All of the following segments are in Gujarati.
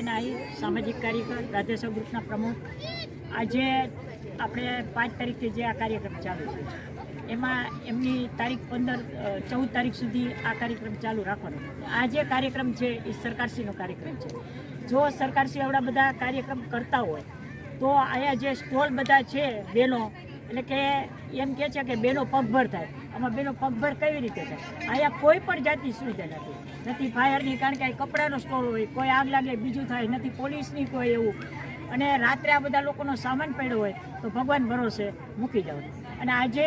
હેતલબેન આહિર, સામાજિક કાર્યકર, રાધેશ્વર ગ્રુપના પ્રમુખ। આજે આપણે 5 તારીખથી જે આ કાર્યક્રમ ચાલુ છે એમાં એમની તારીખ 14 તારીખ સુધી આ કાર્યક્રમ ચાલુ રાખવાનો। આ જે કાર્યક્રમ છે એ સરકારશ્રીનો કાર્યક્રમ છે। જો સરકારશ્રી આવડા બધા કાર્યક્રમ કરતા હોય તો અહીંયા જે સ્ટોલ બધા છે બહેનો, એટલે કે એમ કહે છે કે બહેનો પગભર થાય, આમાં બહેનો પગભર કેવી રીતે થાય? અહીંયા કોઈ પણ જાતની સુવિધા નથી ફાયરની, કારણ કે કપડાનો સ્ટોલ હોય, કોઈ આગ લાગે બીજું થાય, નથી પોલીસની કોઈ એવું, અને રાત્રે આ બધા લોકોનો સામાન પડ્યો હોય તો ભગવાન ભરોસે મૂકી જાવ। અને આજે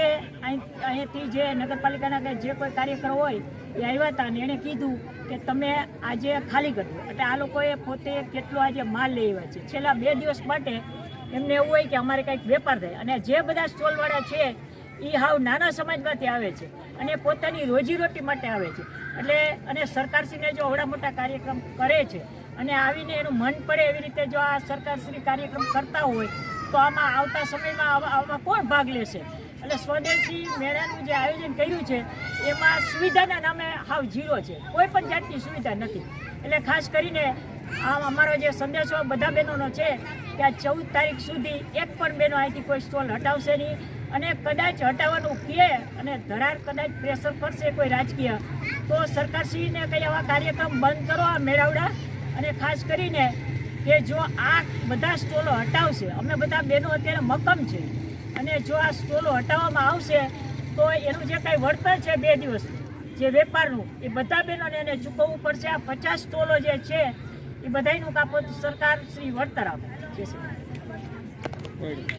અહીંથી જે નગરપાલિકાના જે કોઈ કાર્યકર હોય એ આવ્યા હતા અને એણે કીધું કે તમે આજે ખાલી કરજો, એટલે આ લોકોએ પોતે કેટલો આજે માલ લઈ આવ્યા છે। છેલ્લા 2 દિવસ માટે એમને એવું હોય કે અમારે કંઈક વેપાર થાય, અને જે બધા સ્ટોલવાળા છે એ હાવ નાના સમાજમાંથી આવે છે અને પોતાની રોજીરોટી માટે આવે છે। એટલે અને સરકારશ્રીને જો આવડા મોટા કાર્યક્રમ કરે છે અને આવીને એનું મન પડે એવી રીતે જો આ સરકારશ્રી કાર્યક્રમ કરતા હોય તો આમાં આવતા સમયમાં આમાં કોણ ભાગ લેશે? એટલે સ્વદેશી મેળાનું જે આયોજન કર્યું છે એમાં સુવિધાના નામે હાવ ઝીરો છે, કોઈ પણ જાતની સુવિધા નથી। એટલે ખાસ કરીને અમારો જે સંદેશો બધા બહેનોનો છે કે આ 14 તારીખ સુધી એક પણ બહેનો અહીંથી કોઈ સ્ટોલ હટાવશે નહીં, અને કદાચ હટાવવાનું કહે અને ધરાર કદાચ પ્રેશર કરશે કોઈ રાજકીય તો સરકારશ્રીને કંઈ આવા કાર્યક્રમ બંધ કરો આ મેળાવડા। અને ખાસ કરીને કે જો આ બધા સ્ટોલો હટાવશે, અમે બધા બહેનો અત્યારે મક્કમ છે, અને જો આ સ્ટોલો હટાવવામાં આવશે તો એનું જે કાંઈ વળતર છે 2 દિવસનું જે વેપારનું એ બધા બહેનોને એને ચૂકવવું પડશે। આ 50 સ્ટોલો જે છે એ બધાનું કાપો સરકાર શ્રી વળતર આપે છે।